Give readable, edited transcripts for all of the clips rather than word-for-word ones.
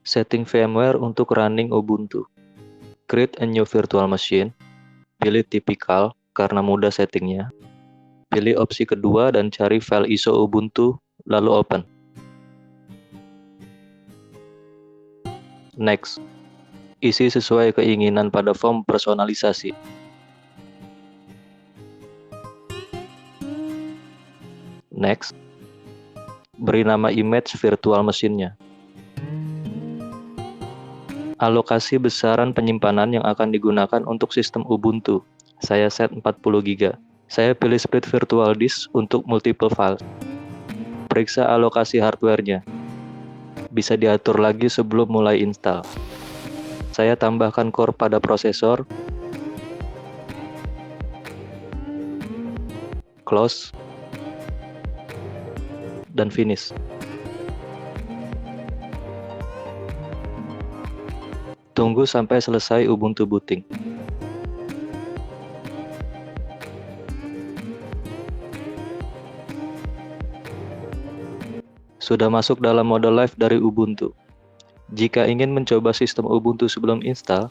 Setting VMware untuk running Ubuntu. Create a new virtual machine. Pilih typical karena mudah settingnya. Pilih opsi kedua dan cari file ISO Ubuntu, lalu open. Next. Isi sesuai keinginan pada form personalisasi. Next. Beri nama image virtual mesinnya. Alokasi besaran penyimpanan yang akan digunakan untuk sistem Ubuntu. Saya set 40 GB. Saya pilih split virtual disk untuk multiple file. Periksa alokasi hardware-nya. Bisa diatur lagi sebelum mulai install. Saya tambahkan core pada prosesor. Close. Dan finish. Tunggu sampai selesai Ubuntu booting. Sudah masuk dalam mode live dari Ubuntu. Jika ingin mencoba sistem Ubuntu sebelum install,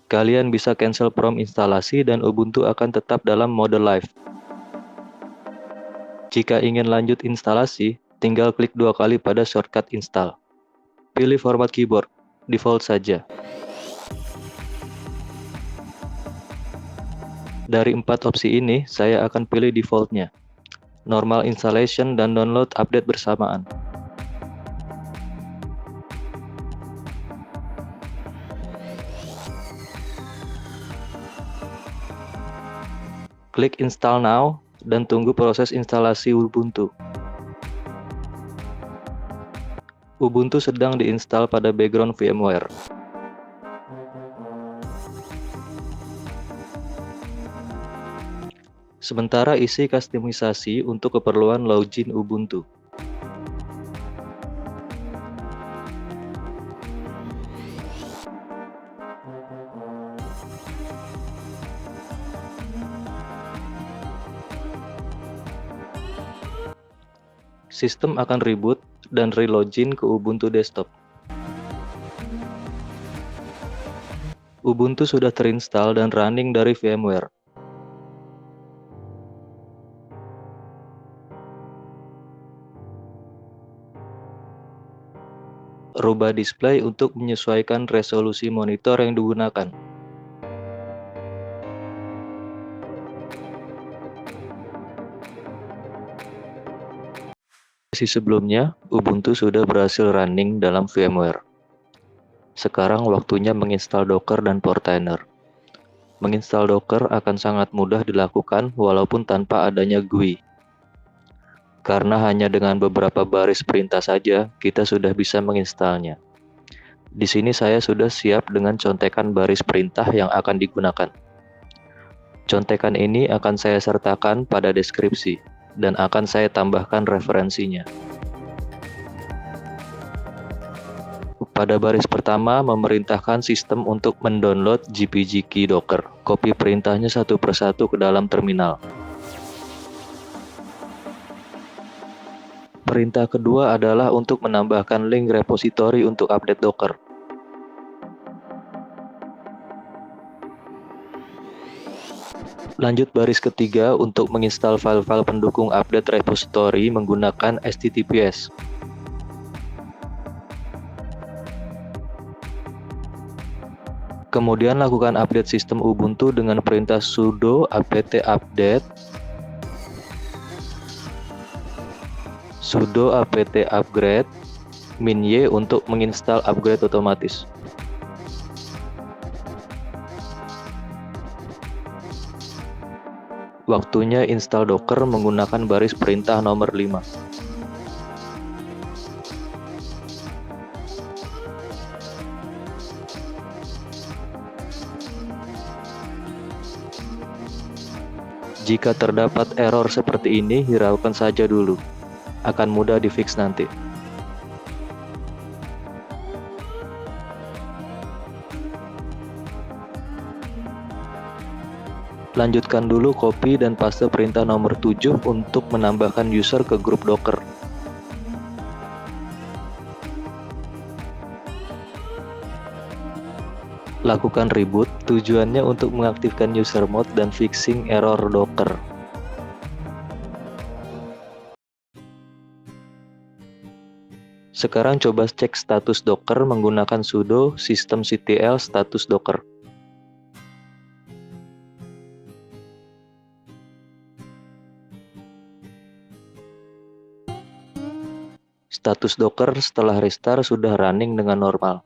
kalian bisa cancel prom instalasi dan Ubuntu akan tetap dalam mode live. Jika ingin lanjut instalasi, tinggal klik 2 kali pada shortcut install. Pilih format keyboard, default saja. Dari 4 opsi ini, saya akan pilih defaultnya. Normal installation dan download update bersamaan. Klik install now dan tunggu proses instalasi Ubuntu. Ubuntu sedang diinstal pada background VMware. Sementara isi kustomisasi untuk keperluan login Ubuntu. Sistem akan reboot dan relogin ke Ubuntu desktop. Ubuntu sudah terinstall dan running dari VMware. Rubah display untuk menyesuaikan resolusi monitor yang digunakan. Sesi sebelumnya, Ubuntu sudah berhasil running dalam VMware. Sekarang waktunya menginstal Docker dan Portainer. Menginstal Docker akan sangat mudah dilakukan walaupun tanpa adanya GUI. Karena hanya dengan beberapa baris perintah saja, kita sudah bisa menginstalnya. Di sini saya sudah siap dengan contekan baris perintah yang akan digunakan. Contekan ini akan saya sertakan pada deskripsi, dan akan saya tambahkan referensinya. Pada baris pertama, memerintahkan sistem untuk mendownload GPG-Key Docker. Copy perintahnya satu persatu ke dalam terminal. Perintah kedua adalah untuk menambahkan link repositori untuk update Docker. Lanjut baris ketiga untuk menginstal file-file pendukung update repository menggunakan HTTPS. Kemudian lakukan update sistem Ubuntu dengan perintah sudo apt update, sudo apt upgrade, -y untuk menginstal upgrade otomatis. Waktunya install Docker menggunakan baris perintah nomor 5. Jika terdapat error seperti ini, hiraukan saja dulu. Akan mudah di-fix nanti. Lanjutkan dulu copy dan paste perintah nomor 7 untuk menambahkan user ke grup Docker. Lakukan reboot, tujuannya untuk mengaktifkan user mode dan fixing error Docker. Sekarang coba cek status Docker menggunakan sudo systemctl status docker. Status Docker setelah restart sudah running dengan normal.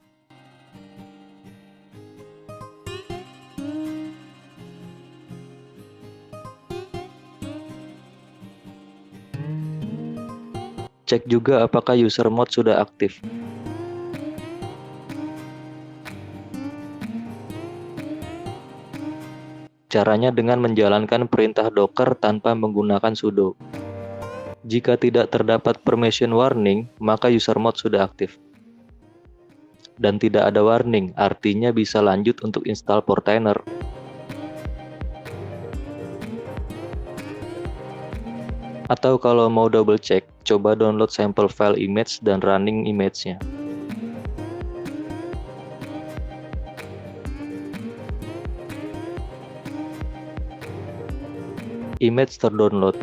Cek juga apakah user mode sudah aktif. Caranya dengan menjalankan perintah Docker tanpa menggunakan sudo. Jika tidak terdapat permission warning, maka user mode sudah aktif. Dan tidak ada warning, artinya bisa lanjut untuk install Portainer. Atau kalau mau double check, coba download sampel file image dan running image-nya. Image terdownload.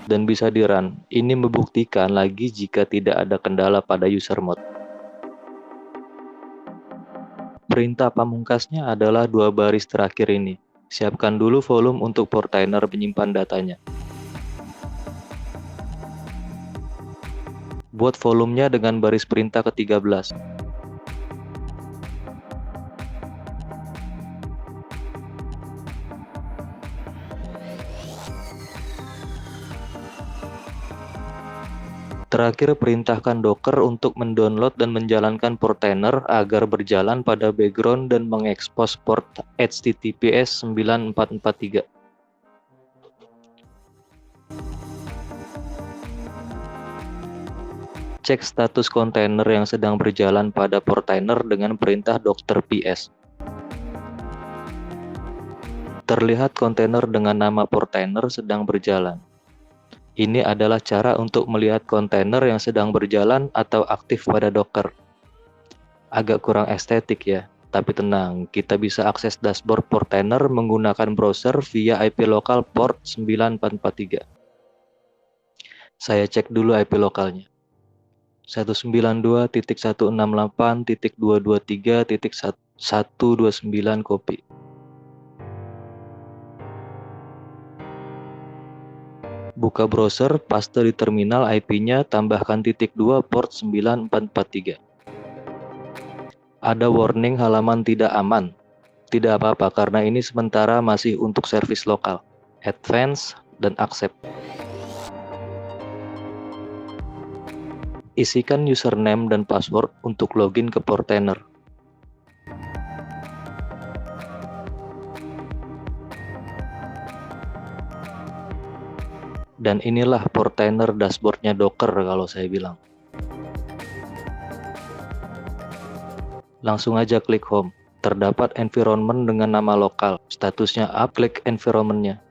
Dan bisa di-run. Ini membuktikan lagi jika tidak ada kendala pada user mode. Perintah pamungkasnya adalah 2 baris terakhir ini. Siapkan dulu volume untuk Portainer menyimpan datanya. Buat volumenya dengan baris perintah ke-13. Terakhir, perintahkan Docker untuk mendownload dan menjalankan Portainer agar berjalan pada background dan mengekspos port HTTPS 9443. Cek status kontainer yang sedang berjalan pada Portainer dengan perintah Dr. PS. Terlihat kontainer dengan nama Portainer sedang berjalan. Ini adalah cara untuk melihat kontainer yang sedang berjalan atau aktif pada Docker. Agak kurang estetik ya, tapi tenang, kita bisa akses dashboard Portainer menggunakan browser via IP lokal port 9443. Saya cek dulu IP lokalnya. 192.168.223.129 copy. Buka browser, paste di terminal IP-nya, tambahkan *2 port 9443. Ada warning halaman tidak aman. Tidak apa-apa karena ini sementara masih untuk servis lokal. Advance dan accept. Isikan username dan password untuk login ke Portainer. Dan inilah Portainer dashboardnya Docker kalau saya bilang. Langsung aja klik home. Terdapat environment dengan nama lokal. Statusnya up, klik environment-nya.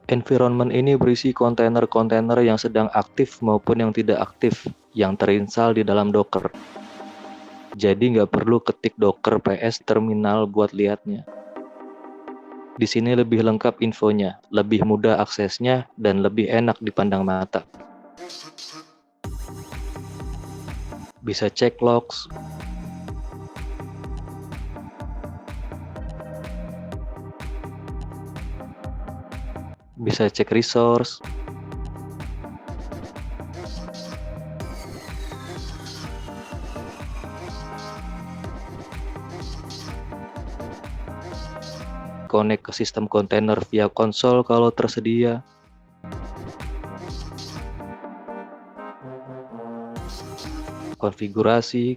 Environment ini berisi kontainer-kontainer yang sedang aktif maupun yang tidak aktif, yang terinstall di dalam Docker. Jadi nggak perlu ketik Docker PS terminal buat lihatnya. Di sini lebih lengkap infonya, lebih mudah aksesnya, dan lebih enak dipandang mata. Bisa cek logs, bisa cek resource, connect ke sistem kontainer via konsol kalau tersedia. Konfigurasi,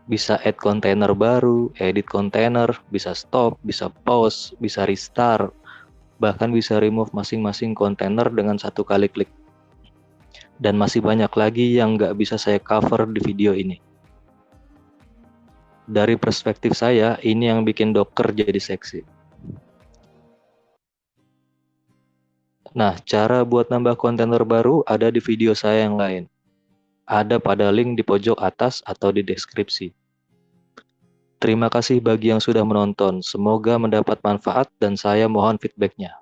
Bisa add kontainer baru, edit kontainer, bisa stop, bisa pause, bisa restart, bahkan bisa remove masing-masing kontainer dengan satu kali klik. Dan masih banyak lagi yang nggak bisa saya cover di video ini. Dari perspektif saya, ini yang bikin Docker jadi seksi. Nah, cara buat nambah kontainer baru ada di video saya yang lain. Ada pada link di pojok atas atau di deskripsi. Terima kasih bagi yang sudah menonton. Semoga mendapat manfaat dan saya mohon feedback-nya.